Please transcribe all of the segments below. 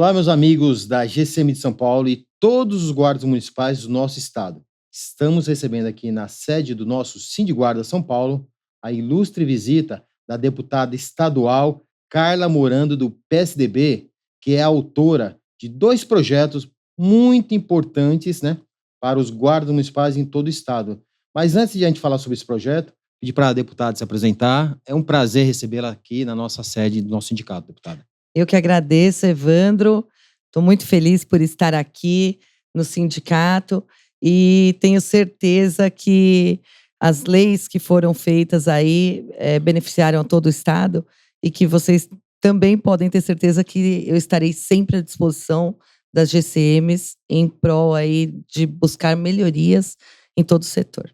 Olá, meus amigos da GCM de São Paulo e todos os guardas municipais do nosso estado. Estamos recebendo aqui na sede do nosso Sindiguarda São Paulo a ilustre visita da deputada estadual Carla Morando, do PSDB, que é autora de dois projetos muito importantes, né, para os guardas municipais em todo o estado. Mas antes de a gente falar sobre esse projeto, pedir para a deputada se apresentar. É um prazer recebê-la aqui na nossa sede do nosso sindicato, deputada. Eu que agradeço, Evandro. Estou muito feliz por estar aqui no sindicato e tenho certeza que as leis que foram feitas aí beneficiaram todo o estado e que vocês também podem ter certeza que eu estarei sempre à disposição das GCMs em prol aí de buscar melhorias em todo o setor.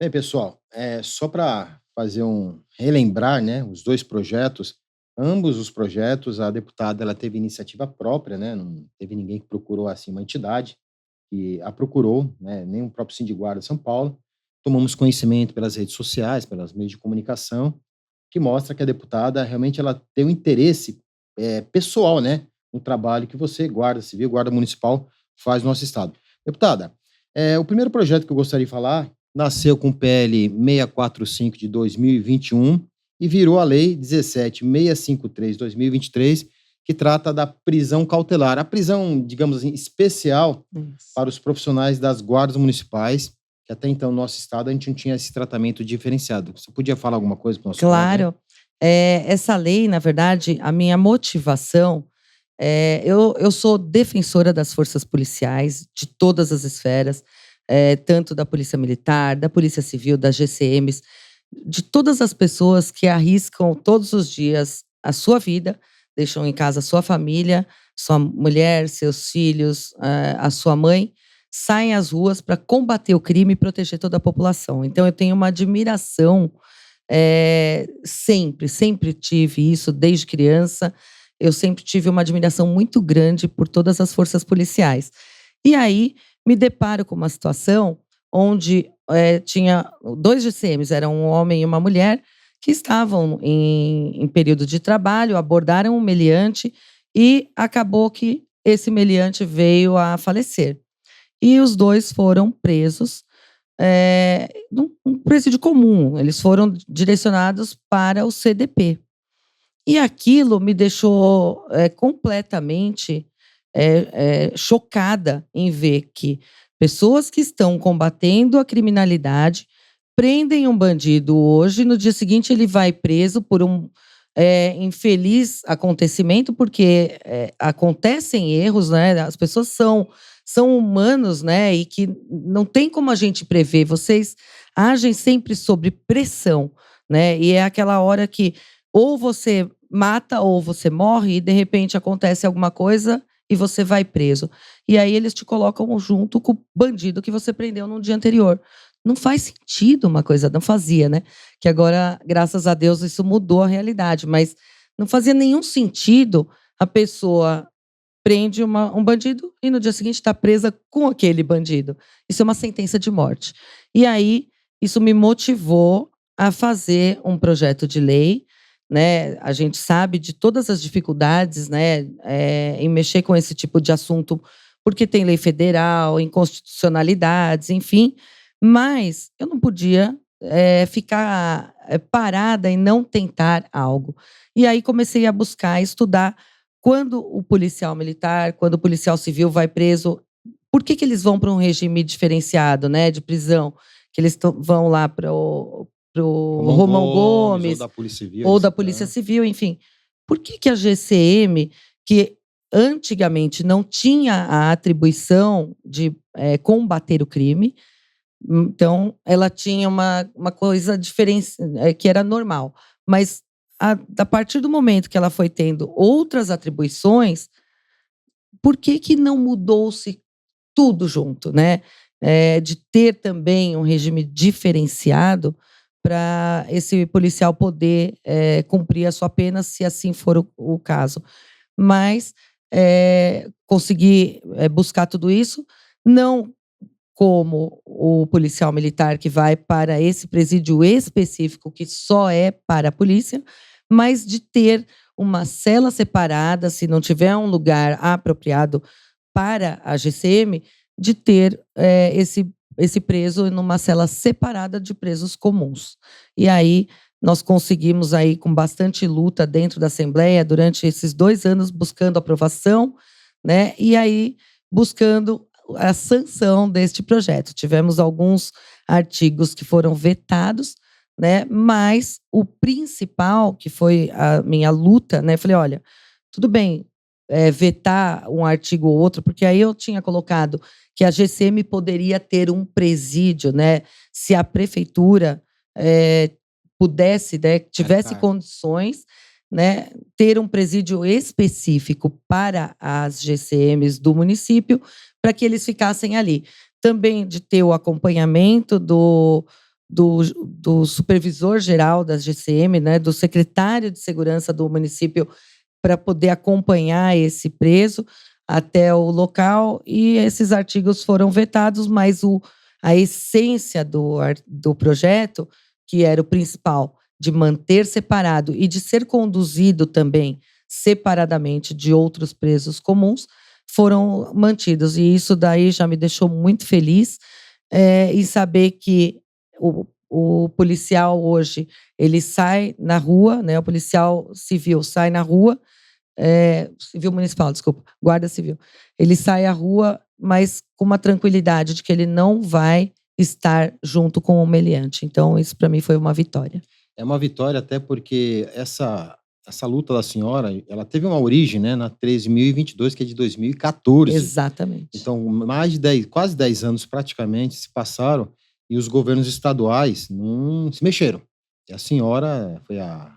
Bem, pessoal, só para fazer relembrar, né, os dois projetos. Ambos os projetos, a deputada ela teve iniciativa própria, né? Não teve ninguém que procurou assim uma entidade que a procurou, né? Nem o próprio Sindiguarda de São Paulo. Tomamos conhecimento pelas redes sociais, pelos meios de comunicação, que mostra que a deputada realmente ela tem um interesse pessoal, né? No trabalho que você, guarda civil, guarda municipal, faz no nosso estado. Deputada, o primeiro projeto que eu gostaria de falar nasceu com o PL 645 de 2021 e virou a Lei 17.653/2023, que trata da prisão cautelar. A prisão, digamos assim, especial para os profissionais das guardas municipais, que até então no nosso estado a gente não tinha esse tratamento diferenciado. Você podia falar alguma coisa para o nosso colega, né? Claro. Essa lei, na verdade, a minha motivação, eu sou defensora das forças policiais, de todas as esferas, tanto da Polícia Militar, da Polícia Civil, das GCMs, de todas as pessoas que arriscam todos os dias a sua vida, deixam em casa a sua família, sua mulher, seus filhos, a sua mãe, saem às ruas para combater o crime e proteger toda a população. Então eu tenho uma admiração, sempre tive isso desde criança. Eu sempre tive uma admiração muito grande por todas as forças policiais. E aí me deparo com uma situação onde tinha dois GCMs, era um homem e uma mulher, que estavam em período de trabalho, abordaram um meliante e acabou que esse meliante veio a falecer. E os dois foram presos num presídio comum, eles foram direcionados para o CDP. E aquilo me deixou completamente chocada em ver que pessoas que estão combatendo a criminalidade prendem um bandido hoje, no dia seguinte ele vai preso por um infeliz acontecimento, porque acontecem erros, né? As pessoas são humanos, né? E que não tem como a gente prever. Vocês agem sempre sob pressão, né? E é aquela hora que ou você mata ou você morre e de repente acontece alguma coisa e você vai preso. E aí eles te colocam junto com o bandido que você prendeu no dia anterior. Não faz sentido uma coisa, não fazia, né? Que agora, graças a Deus, isso mudou a realidade. Mas não fazia nenhum sentido a pessoa prende um bandido e no dia seguinte está presa com aquele bandido. Isso é uma sentença de morte. E aí, isso me motivou a fazer um projeto de lei, né? A gente sabe de todas as dificuldades, né, em mexer com esse tipo de assunto, porque tem lei federal, inconstitucionalidades, enfim. Mas eu não podia ficar parada e não tentar algo. E aí comecei a buscar, estudar quando o policial militar, quando o policial civil vai preso, por que eles vão para um regime diferenciado, né, de prisão? Que eles vão lá para o Romão Gomes, ou da Polícia Civil, enfim. Por que a GCM, que antigamente não tinha a atribuição de combater o crime, então ela tinha uma coisa diferente, que era normal, mas a partir do momento que ela foi tendo outras atribuições, por que não mudou-se tudo junto, né? De ter também um regime diferenciado para esse policial poder cumprir a sua pena, se assim for o caso. Mas consegui buscar tudo isso, não como o policial militar que vai para esse presídio específico, que só é para a polícia, mas de ter uma cela separada, se não tiver um lugar apropriado para a GCM, de ter esse preso numa cela separada de presos comuns. E aí nós conseguimos aí, com bastante luta dentro da Assembleia, durante esses 2 anos, buscando aprovação, né? E aí buscando a sanção deste projeto. Tivemos alguns artigos que foram vetados, né? Mas o principal, que foi a minha luta, né? Falei, olha, tudo bem, vetar um artigo ou outro, porque aí eu tinha colocado que a GCM poderia ter um presídio, né? Se a prefeitura pudesse, né, tivesse condições, né, ter um presídio específico para as GCMs do município, para que eles ficassem ali. Também de ter o acompanhamento do supervisor geral das GCM, né, do secretário de segurança do município, para poder acompanhar esse preso até o local, e esses artigos foram vetados, mas a essência do projeto, que era o principal, de manter separado e de ser conduzido também separadamente de outros presos comuns, foram mantidos. E isso daí já me deixou muito feliz, em saber que o policial hoje, ele sai na rua, né? O policial civil sai na rua, civil municipal, desculpa, guarda civil. Ele sai à rua, mas com uma tranquilidade de que ele não vai estar junto com o meliante. Então, isso para mim foi uma vitória. É uma vitória até porque essa luta da senhora, ela teve uma origem, né, na 13.022, que é de 2014. Exatamente. Então, mais de quase 10 anos praticamente se passaram e os governos estaduais não se mexeram. E a senhora foi a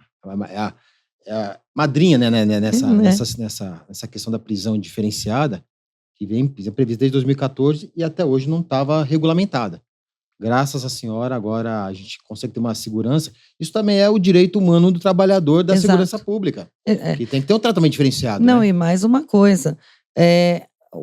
madrinha, né, nessa questão da prisão diferenciada, que vem prevista desde 2014 e até hoje não estava regulamentada. Graças à senhora, agora a gente consegue ter uma segurança. Isso também é o direito humano do trabalhador da segurança pública, que tem que ter um tratamento diferenciado. Não, né? E mais uma coisa,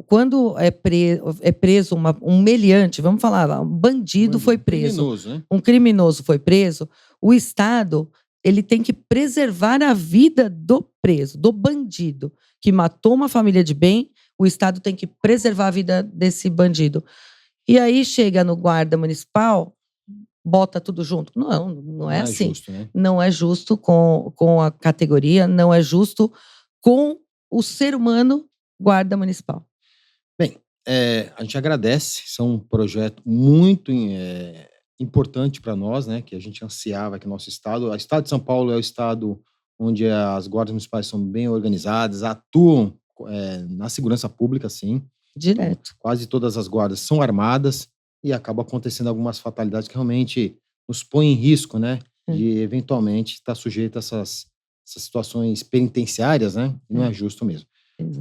quando é preso um meliante, vamos falar, um bandido foi preso, criminoso, né? Um criminoso foi preso, o Estado, ele tem que preservar a vida do preso, do bandido, que matou uma família de bem, o Estado tem que preservar a vida desse bandido. E aí chega no guarda municipal, bota tudo junto. Não é assim. Justo, né? Não é justo com a categoria, não é justo com o ser humano guarda municipal. Bem, a gente agradece, são um projeto muito importante para nós, né? Que a gente ansiava que o nosso estado, o estado de São Paulo é o estado onde as guardas municipais são bem organizadas, atuam na segurança pública, sim. Direto. Então, quase todas as guardas são armadas e acaba acontecendo algumas fatalidades que realmente nos põem em risco, né? De eventualmente estar sujeito a essas situações penitenciárias, né? E não é justo mesmo.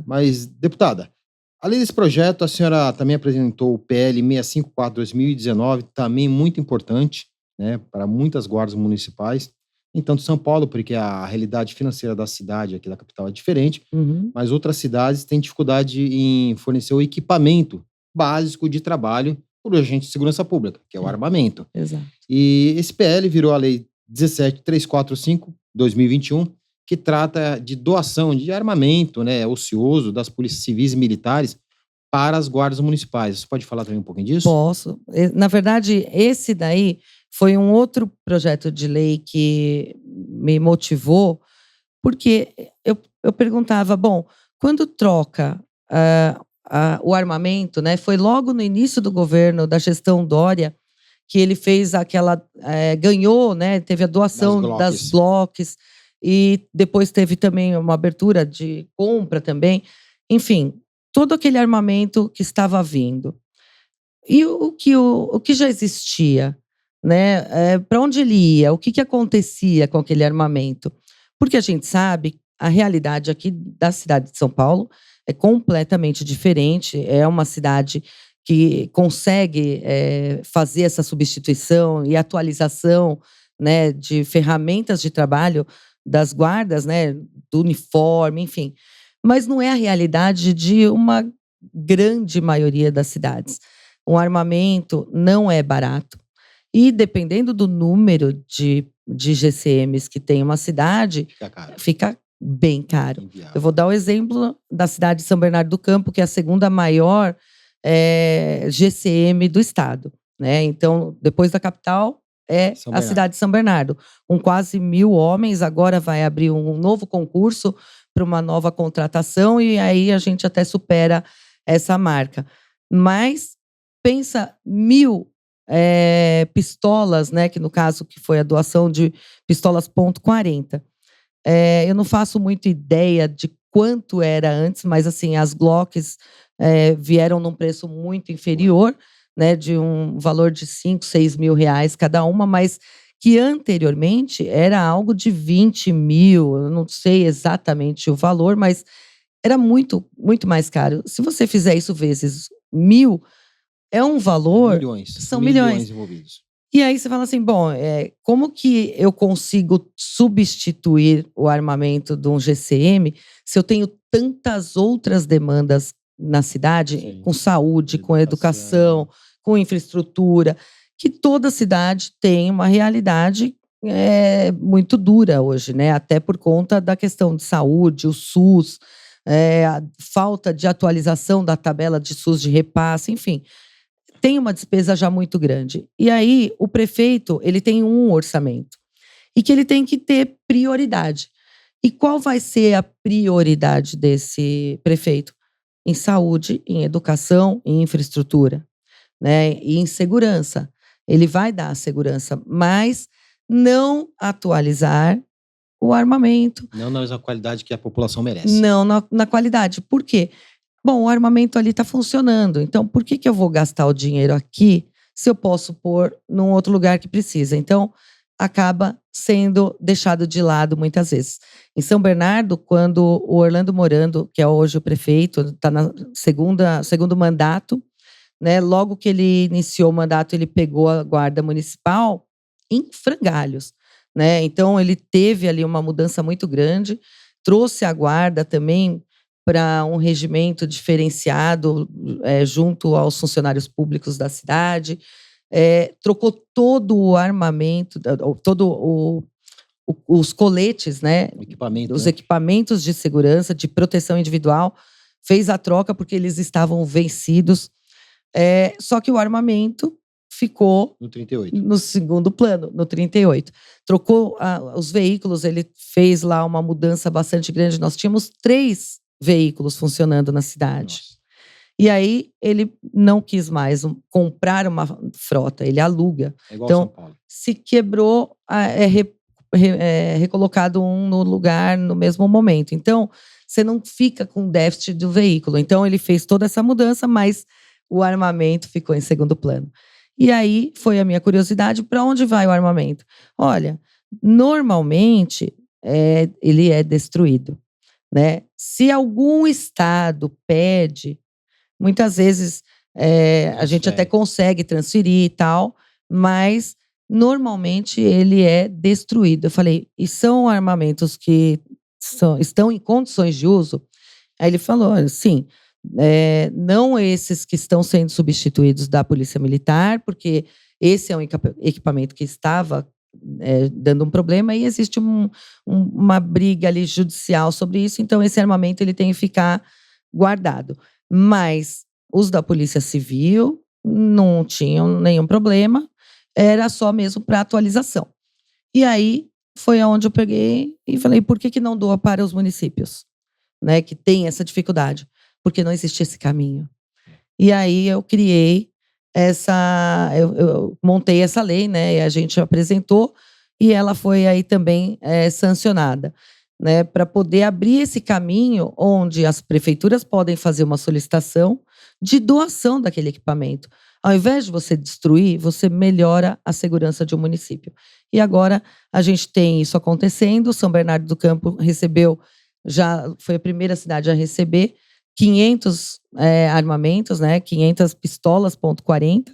Mas, deputada, além desse projeto, a senhora também apresentou o PL 654/2019, também muito importante, né? Para muitas guardas municipais. Então, de São Paulo, porque a realidade financeira da cidade aqui da capital é diferente, mas outras cidades têm dificuldade em fornecer o equipamento básico de trabalho por agente de segurança pública, que é o armamento. Exato. E esse PL virou a Lei 17.345/2021, que trata de doação de armamento, né, ocioso das polícias civis e militares para as guardas municipais. Você pode falar também um pouquinho disso? Posso. Na verdade, esse daí foi um outro projeto de lei que me motivou, porque eu perguntava, bom, quando troca o armamento, né? Foi logo no início do governo, da gestão Dória, que ele fez ganhou, né? Teve a doação das Glocks, e depois teve também uma abertura de compra também. Enfim, todo aquele armamento que estava vindo. E o que já existia, né? Para onde ele ia? O que acontecia com aquele armamento? Porque a gente sabe, a realidade aqui da cidade de São Paulo é completamente diferente. É uma cidade que consegue fazer essa substituição e atualização, né, de ferramentas de trabalho das guardas, né, do uniforme, enfim. Mas não é a realidade de uma grande maioria das cidades. Um armamento não é barato. E dependendo do número de GCMs que tem uma cidade, Fica caro. Fica bem caro. Inviável. Eu vou dar o exemplo da cidade de São Bernardo do Campo, que é a segunda maior GCM do estado, né? Então, depois da capital, é São a Bernardo. cidade de São Bernardo, com quase 1.000 homens. Agora vai abrir um novo concurso para uma nova contratação e aí a gente até supera essa marca. Mas pensa 1.000 pistolas, né? Que no caso que foi a doação de pistolas .40. Eu não faço muito ideia de quanto era antes, mas assim, as Glocks vieram num preço muito inferior, né, de um valor de 5, 6 mil reais cada uma, mas que anteriormente era algo de 20 mil, eu não sei exatamente o valor, mas era muito, muito mais caro. Se você fizer isso vezes 1.000, é um valor, Milhões. são milhões. Envolvidos. E aí você fala assim, bom, como que eu consigo substituir o armamento de um GCM se eu tenho tantas outras demandas na cidade, Sim. com saúde, com educação, com infraestrutura, que toda cidade tem uma realidade muito dura hoje, né? Até por conta da questão de saúde, o SUS, a falta de atualização da tabela de SUS de repasse, enfim. Tem uma despesa já muito grande. E aí, o prefeito, ele tem um orçamento. E que ele tem que ter prioridade. E qual vai ser a prioridade desse prefeito? Em saúde, em educação, em infraestrutura, né? E em segurança. Ele vai dar segurança, mas não atualizar o armamento. Não na mesma qualidade que a população merece. Não na qualidade. Por quê? Bom, o armamento ali está funcionando, então por que eu vou gastar o dinheiro aqui se eu posso pôr num outro lugar que precisa? Então, acaba sendo deixado de lado muitas vezes. Em São Bernardo, quando o Orlando Morando, que é hoje o prefeito, está no segundo mandato, né? Logo que ele iniciou o mandato, ele pegou a guarda municipal em frangalhos, né? Então, ele teve ali uma mudança muito grande, trouxe a guarda também para um regimento diferenciado junto aos funcionários públicos da cidade, trocou todo o armamento, os coletes, né? Os equipamentos de segurança, de proteção individual, fez a troca porque eles estavam vencidos. Só que o armamento ficou no 38. No segundo plano, no 38. Trocou os veículos, ele fez lá uma mudança bastante grande. Nós tínhamos 3 veículos funcionando na cidade. Nossa. E aí ele não quis mais comprar uma frota, ele aluga. É igual Então, São Paulo. se quebrou, recolocado um no lugar no mesmo momento. Então, você não fica com déficit do veículo. Então, ele fez toda essa mudança, mas o armamento ficou em segundo plano. E aí foi a minha curiosidade, para onde vai o armamento? Olha, normalmente ele é destruído, né? Se algum estado pede, muitas vezes a gente até consegue transferir e tal, mas normalmente ele é destruído. Eu falei, e são armamentos que estão em condições de uso? Aí ele falou, sim, não esses que estão sendo substituídos da Polícia Militar, porque esse é um equipamento que estava dando um problema e existe uma briga ali judicial sobre isso, então esse armamento ele tem que ficar guardado. Mas os da Polícia Civil não tinham nenhum problema, era só mesmo para atualização. E aí foi aonde eu peguei e falei, por que não doa para os municípios, né, que tem essa dificuldade? Porque não existe esse caminho. E aí eu criei eu montei essa lei, né? E a gente apresentou e ela foi aí também sancionada, né? Para poder abrir esse caminho onde as prefeituras podem fazer uma solicitação de doação daquele equipamento. Ao invés de você destruir, você melhora a segurança de um município. E agora a gente tem isso acontecendo. São Bernardo do Campo foi a primeira cidade a receber 500 armamentos, né? 500 pistolas .40.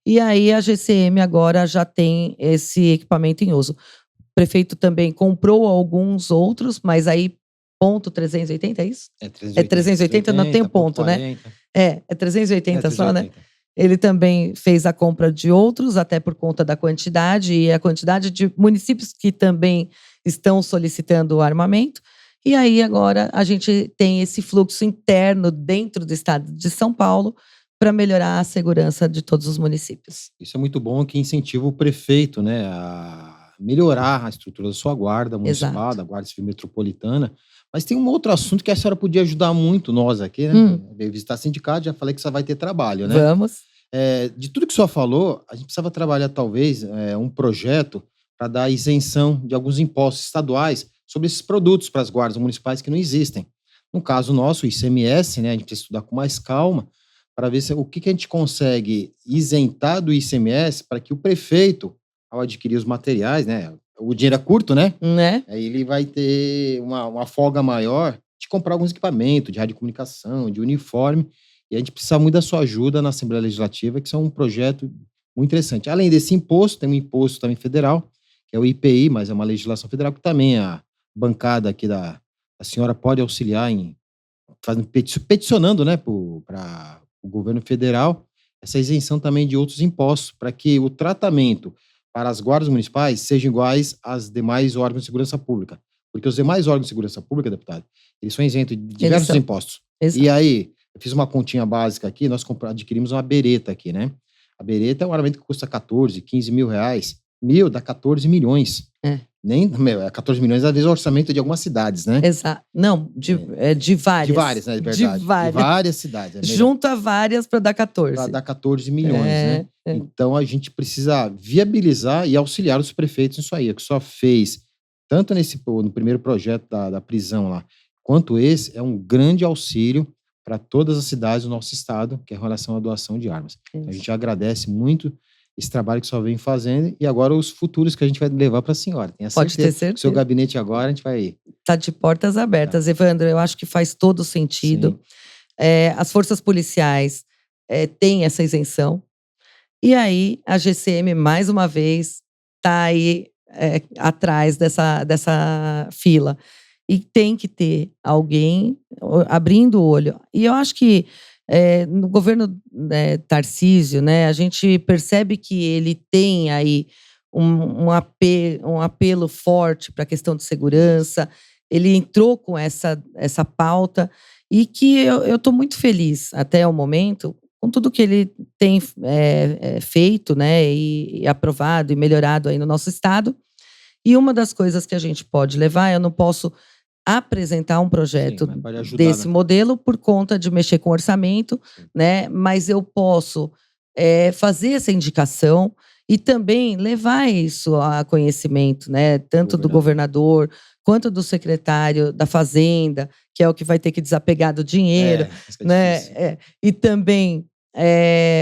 E aí a GCM agora já tem esse equipamento em uso. O prefeito também comprou alguns outros, mas aí .380, é isso? É 380, não tem o ponto, né? É 380 só, né? Ele também fez a compra de outros, até por conta da quantidade e a quantidade de municípios que também estão solicitando o armamento. E aí agora a gente tem esse fluxo interno dentro do estado de São Paulo para melhorar a segurança de todos os municípios. Isso é muito bom, que incentiva o prefeito, né, a melhorar a estrutura da sua guarda municipal, Exato. da Guarda Civil Metropolitana. Mas tem um outro assunto que a senhora podia ajudar muito nós aqui, né? Hum, Veio visitar sindicato, já falei que você vai ter trabalho, né? vamos. De tudo que o senhor falou, a gente precisava trabalhar talvez um projeto para dar isenção de alguns impostos estaduais sobre esses produtos para as guardas municipais que não existem. No caso nosso, o ICMS, né, a gente precisa estudar com mais calma para ver o que a gente consegue isentar do ICMS para que o prefeito, ao adquirir os materiais, né, o dinheiro é curto, né? Né? Aí ele vai ter uma folga maior de comprar alguns equipamentos de radiocomunicação, de uniforme, e a gente precisa muito da sua ajuda na Assembleia Legislativa, que isso é um projeto muito interessante. Além desse imposto, tem um imposto também federal, que é o IPI, mas é uma legislação federal que também a bancada aqui a senhora pode auxiliar em peticionando, né, para o governo federal, essa isenção também de outros impostos, para que o tratamento para as guardas municipais sejam iguais às demais órgãos de segurança pública. Porque os demais órgãos de segurança pública, deputado, eles são isentos de Eles diversos são. impostos. E Exato. aí, eu fiz uma continha básica aqui, nós adquirimos uma bereta aqui, né? A bereta é um armamento que custa 14, 15 mil reais. Mil dá 14 milhões. É. Nem, 14 milhões, às vezes, é o orçamento de algumas cidades, né? Exato. Não, de De várias. várias, né? De De verdade. De várias. várias cidades. É melhor. Junta várias para dar Para 14. dar 14 milhões, né? É. Então a gente precisa viabilizar e auxiliar os prefeitos nisso aí. O que só fez, tanto no primeiro projeto da prisão lá, quanto esse, é um grande auxílio para todas as cidades do nosso estado, que é em relação à doação de armas. Então, a gente agradece muito esse trabalho que só vem fazendo e agora os futuros que a gente vai levar para a senhora. Tenha Pode ter certeza. O certeza. seu gabinete agora, a gente vai... Tá de portas abertas. Evandro, eu acho que faz todo sentido. Sim. As forças policiais têm essa isenção. E aí, a GCM, mais uma vez, está aí atrás dessa fila. E tem que ter alguém abrindo o olho. E eu acho que no governo Tarcísio, né, a gente percebe que ele tem aí um apelo forte para a questão de segurança. Ele entrou com essa pauta e que eu estou muito feliz até o momento com tudo que ele tem feito, né, e aprovado e melhorado aí no nosso estado. E uma das coisas que a gente pode levar, eu não posso apresentar um projeto desse modelo por conta de mexer com orçamento, né, mas eu posso fazer essa indicação e também levar isso a conhecimento, né, tanto do governador quanto do secretário da Fazenda, que é o que vai ter que desapegar do dinheiro, né, e também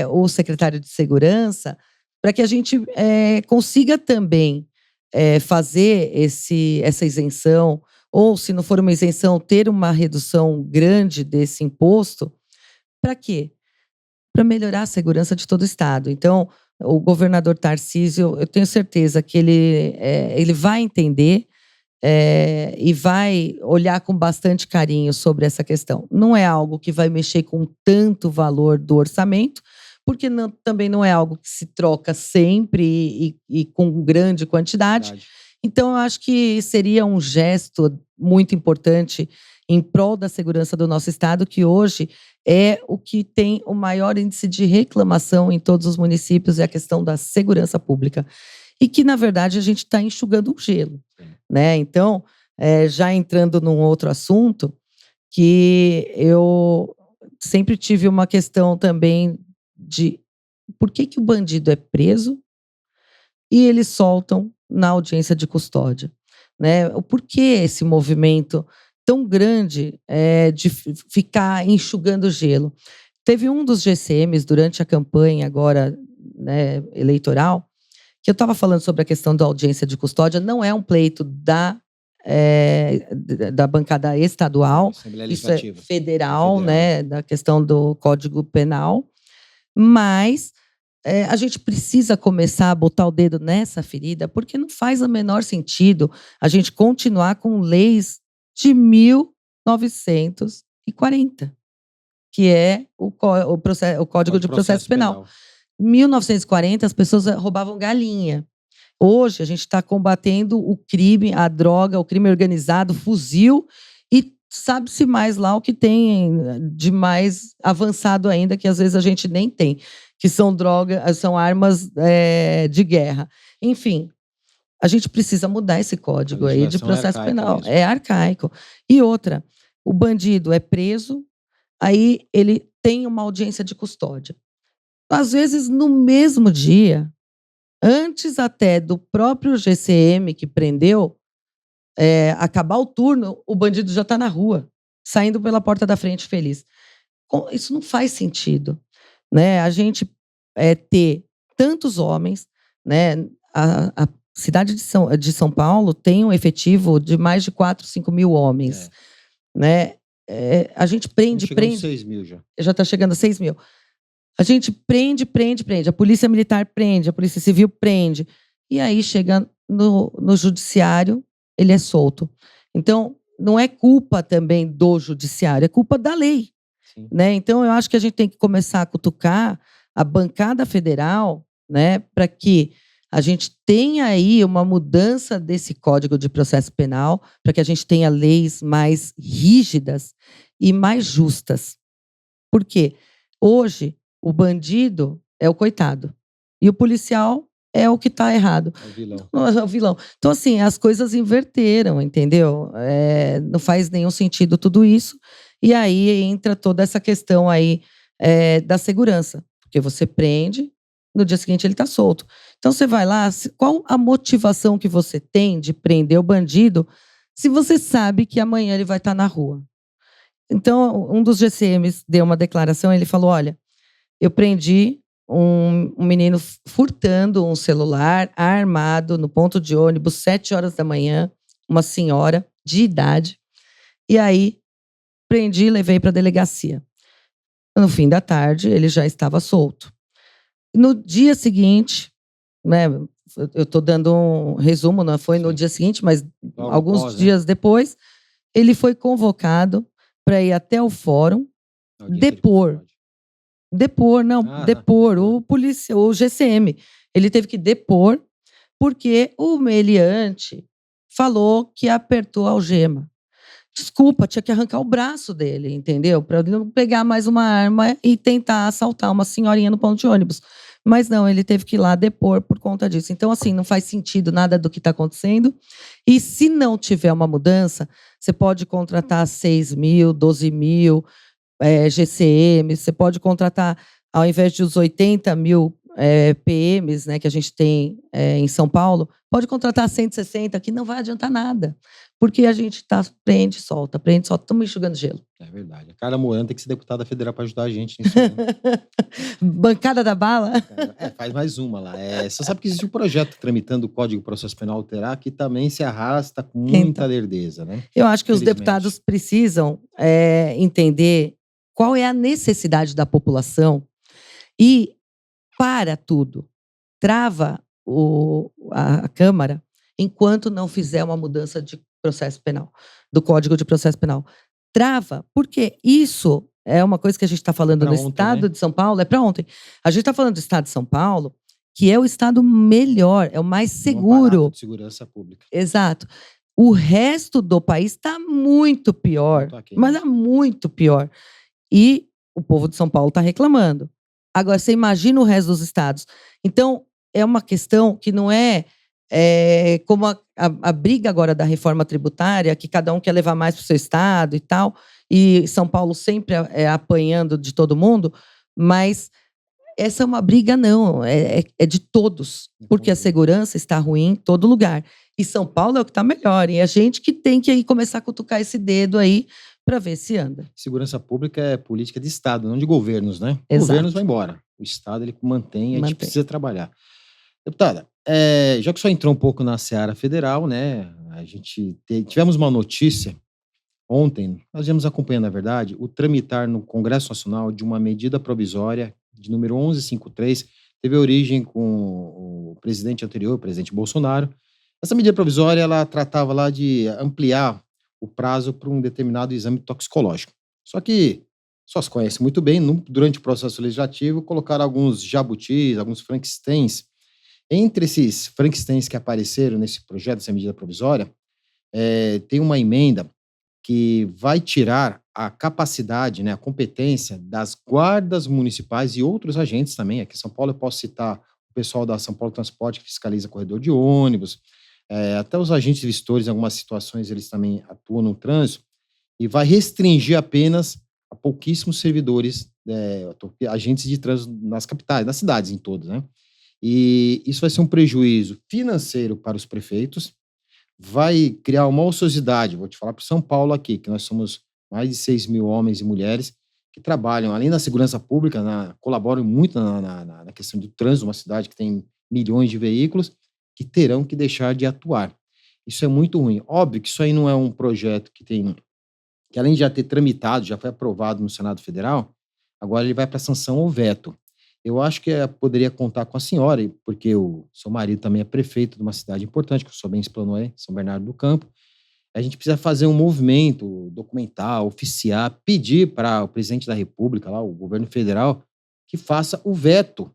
o secretário de Segurança, para que a gente consiga também fazer essa isenção, ou se não for uma isenção, ter uma redução grande desse imposto. Para quê? Para melhorar a segurança de todo o estado. Então, o governador Tarcísio, eu tenho certeza que ele vai entender e vai olhar com bastante carinho sobre essa questão. Não é algo que vai mexer com tanto valor do orçamento, porque também não é algo que se troca sempre e com grande quantidade. Então, eu acho que seria um gesto muito importante em prol da segurança do nosso estado, que hoje é o que tem o maior índice de reclamação em todos os municípios, é a questão da segurança pública. E que, na verdade, a gente está enxugando um gelo, né? Então, já entrando num outro assunto, que eu sempre tive uma questão também de por que o bandido é preso e eles soltam na audiência de custódia, né? O porquê esse movimento tão grande de ficar enxugando gelo. Teve um dos GCMs durante a campanha agora, né, eleitoral, que eu estava falando sobre a questão da audiência de custódia. Não é um pleito da bancada estadual, isso é federal, né, da questão do Código Penal, mas a gente precisa começar a botar o dedo nessa ferida, porque não faz o menor sentido a gente continuar com leis de 1940, que é o Código de Processo Penal. Em 1940, as pessoas roubavam galinha. Hoje a gente está combatendo o crime, a droga, o crime organizado, fuzil, e sabe-se mais lá o que tem de mais avançado ainda, que às vezes a gente nem tem, que são drogas, são armas de guerra. Enfim, a gente precisa mudar esse A código aí de legislação é processo arcaica penal. mesmo. É arcaico. E outra, o bandido é preso, aí ele tem uma audiência de custódia. Às vezes, no mesmo dia, antes até do próprio GCM que prendeu, acabar o turno, o bandido já está na rua, saindo pela porta da frente feliz. Isso não faz sentido, né? A gente ter tantos homens, né? A cidade de São Paulo tem um efetivo de mais de 4, 5 mil homens, É. né? A gente Estamos chegando prende, 6.000 já. já está chegando a 6 mil. A gente prende. A Polícia Militar prende, a Polícia Civil prende. E aí chega no judiciário, ele é solto. Então, não é culpa também do judiciário, é culpa da lei. Sim. Né? Então, eu acho que a gente tem que começar a cutucar a bancada federal, né, para que a gente tenha aí uma mudança desse Código de Processo Penal, para que a gente tenha leis mais rígidas e mais justas. Por quê? Hoje, o bandido é o coitado e o policial é o que está errado. É o vilão. Não, é o vilão. Então, assim, as coisas inverteram, entendeu? Não faz nenhum sentido tudo isso. E aí entra toda essa questão aí da segurança. Porque você prende, no dia seguinte ele está solto. Então, você vai lá, qual a motivação que você tem de prender o bandido se você sabe que amanhã ele vai estar na rua? Então, um dos GCMs deu uma declaração, ele falou, olha, eu prendi um menino furtando um celular armado no ponto de ônibus, 7 horas da manhã, uma senhora de idade. E aí, prendi e levei para a delegacia. No fim da tarde, ele já estava solto. No dia seguinte, né, eu estou dando um resumo, não foi no dia seguinte, mas Logo alguns após, né? dias depois, ele foi convocado para ir até o fórum Audiência de depor. custódia. Depor, não, Ah, tá. depor, o GCM. Ele teve que depor porque o meliante falou que apertou a algema. Desculpa, tinha que arrancar o braço dele, entendeu? Para ele não pegar mais uma arma e tentar assaltar uma senhorinha no ponto de ônibus. Mas não, ele teve que ir lá depor por conta disso. Então, assim, não faz sentido nada do que está acontecendo. E se não tiver uma mudança, você pode contratar 6 mil, 12 mil GCM, você pode contratar, ao invés de os 80 mil PMs, né, que a gente tem em São Paulo, pode contratar 160, que não vai adiantar nada. Porque a gente prende, solta, estamos enxugando gelo. É verdade. A Carla Mourão tem que ser deputada federal para ajudar a gente nisso aí, né? Bancada da bala? Faz mais uma lá. Você sabe que existe um projeto tramitando o Código de Processo Penal alterar que também se arrasta com muita Então, lerdeza, né? eu acho que os Infelizmente. deputados precisam entender qual é a necessidade da população e para tudo. Trava a Câmara enquanto não fizer uma mudança de processo penal, do Código de Processo Penal. Trava, porque isso é uma coisa que a gente está falando Pra no ontem, estado né? de São Paulo, é para ontem. A gente está falando do estado de São Paulo, que é o estado melhor, é o mais Um seguro. aparato de segurança pública. Exato. O resto do país está muito pior, Muito aquém mas disso. é muito pior. E o povo de São Paulo está reclamando. Agora, você imagina o resto dos estados. Então, é uma questão que não é como a briga agora da reforma tributária, que cada um quer levar mais para o seu estado e tal, e São Paulo sempre apanhando de todo mundo, mas essa é uma briga, não, é de todos, porque a segurança está ruim em todo lugar. E São Paulo é o que está melhor, e a gente que tem que aí começar a cutucar esse dedo aí para ver se anda. Segurança pública é política de Estado, não de governos, né? Exato. Governos vai embora. O Estado, ele mantém, a gente Mantém. precisa trabalhar. Deputada, já que só entrou um pouco na seara federal, né? A gente tivemos uma notícia ontem, nós viemos acompanhando, na verdade, o tramitar no Congresso Nacional de uma medida provisória de número 1153, teve origem com o presidente anterior, o presidente Bolsonaro. Essa medida provisória, ela tratava lá de ampliar o prazo para um determinado exame toxicológico. Só que, só se conhece muito bem, durante o processo legislativo, colocaram alguns jabutis, alguns Frankensteins, Entre esses Frankensteins que apareceram nesse projeto, dessa medida provisória, tem uma emenda que vai tirar a capacidade, né, a competência das guardas municipais e outros agentes também. Aqui em São Paulo eu posso citar o pessoal da São Paulo Transporte, que fiscaliza corredor de ônibus, até os agentes visitores, em algumas situações, eles também atuam no trânsito, e vai restringir apenas a pouquíssimos servidores, agentes de trânsito nas capitais, nas cidades em todas, né? E isso vai ser um prejuízo financeiro para os prefeitos, vai criar uma ociosidade. Vou te falar para São Paulo aqui, que nós somos mais de 6.000 homens e mulheres que trabalham, além da segurança pública, colaboram muito na questão do trânsito, uma cidade que tem milhões de veículos, que terão que deixar de atuar. Isso é muito ruim. Óbvio que isso aí não é um projeto que além de já ter tramitado, já foi aprovado no Senado Federal, agora ele vai para sanção ou veto. Eu acho que poderia contar com a senhora, porque o seu marido também é prefeito de uma cidade importante, que o senhor bem explanou aí, São Bernardo do Campo. A gente precisa fazer um movimento, documentar, oficiar, pedir para o presidente da República, lá, o governo federal, que faça o veto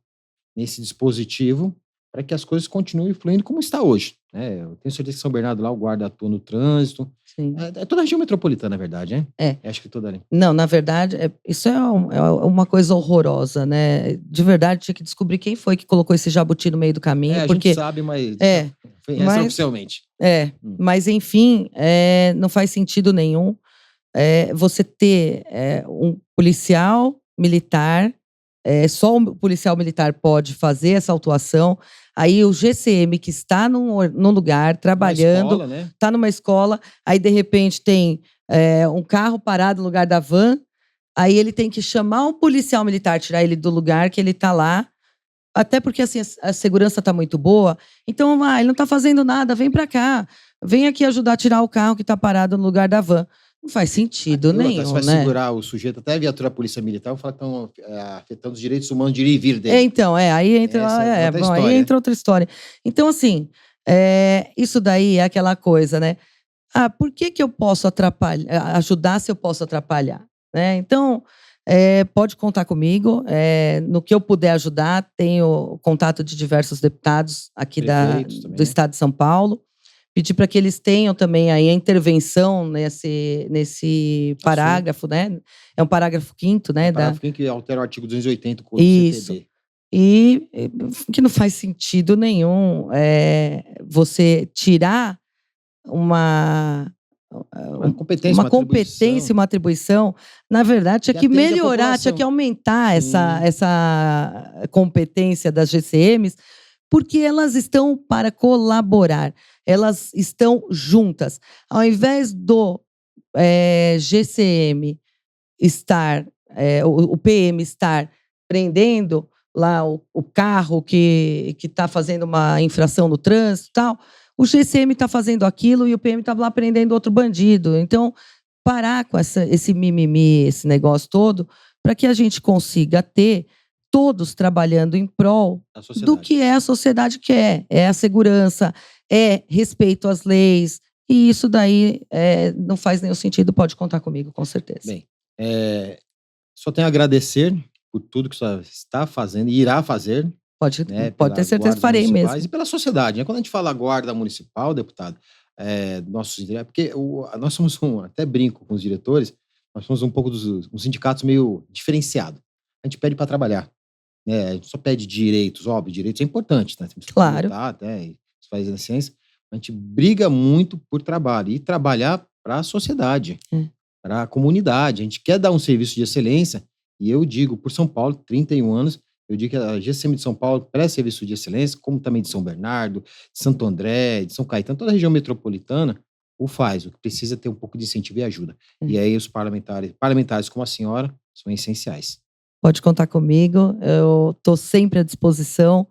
nesse dispositivo para que as coisas continuem fluindo como está hoje, né? Eu tenho certeza que São Bernardo lá, o guarda atua no trânsito. Sim. É toda a região metropolitana, na verdade, né? Acho que toda ali. Não, na verdade, isso é uma coisa horrorosa, né? De verdade, tinha que descobrir quem foi que colocou esse jabuti no meio do caminho, A porque gente sabe, mas foi oficialmente. Mas enfim, não faz sentido nenhum você ter um policial militar, só o policial militar pode fazer essa autuação. Aí o GCM que está num lugar trabalhando, Escola, né? está numa escola, aí de repente tem um carro parado no lugar da van, aí ele tem que chamar um policial militar, tirar ele do lugar que ele está lá, até porque assim, a segurança está muito boa. Então, ele não está fazendo nada, vem para cá, vem aqui ajudar a tirar o carro que está parado no lugar da van. Não faz sentido nenhum, Você vai né? segurar o sujeito, até a viatura da Polícia Militar, vou falar que estão afetando os direitos humanos de ir e vir dele. Então, aí entra, aí entra outra história. Então, assim, isso daí é aquela coisa, né? Por que eu posso ajudar se eu posso atrapalhar? Né? Então, pode contar comigo. No que eu puder ajudar, tenho contato de diversos deputados aqui do estado de São Paulo. Pedir para que eles tenham também aí a intervenção nesse parágrafo, né? É um parágrafo 5º, né? Parágrafo 5º que altera o artigo 280 do Código CTB. E que não faz sentido nenhum você tirar uma competência, uma atribuição. Na verdade, tinha que melhorar, tinha que aumentar essa competência das GCMs, porque elas estão para colaborar, elas estão juntas. Ao invés do GCM estar, o PM estar prendendo lá o carro que está fazendo uma infração no trânsito e tal, o GCM está fazendo aquilo e o PM está lá prendendo outro bandido. Então, parar com esse mimimi, esse negócio todo, para que a gente consiga ter todos trabalhando em prol do que a sociedade quer. É a segurança, é respeito às leis. E isso daí não faz nenhum sentido, pode contar comigo, com certeza. Bem, só tenho a agradecer por tudo que você está fazendo e irá fazer. Pode ter certeza que farei mesmo. E pela sociedade, né? Quando a gente fala guarda municipal, deputado, porque nós somos até brinco com os diretores, nós somos um pouco uns sindicatos meio diferenciados. A gente pede para trabalhar. A gente só pede direitos, óbvio, direitos é importante, né? Claro. Isso faz a ciência. A gente briga muito por trabalho e trabalhar para a sociedade, para a comunidade. A gente quer dar um serviço de excelência e eu digo, por São Paulo, 31 anos, eu digo que a GCM de São Paulo presta serviço de excelência, como também de São Bernardo, de Santo André, de São Caetano, toda a região metropolitana o faz. O que precisa é ter um pouco de incentivo e ajuda. E aí os parlamentares como a senhora são essenciais. Pode contar comigo, eu estou sempre à disposição.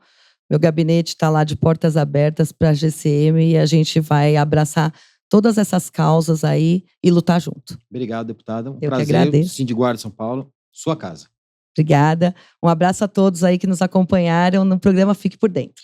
Meu gabinete está lá de portas abertas para a GCM e a gente vai abraçar todas essas causas aí e lutar junto. Obrigado, deputada. Eu prazer. Que agradeço. Sindiguarda São Paulo, sua casa. Obrigada. Um abraço a todos aí que nos acompanharam no programa Fique por Dentro.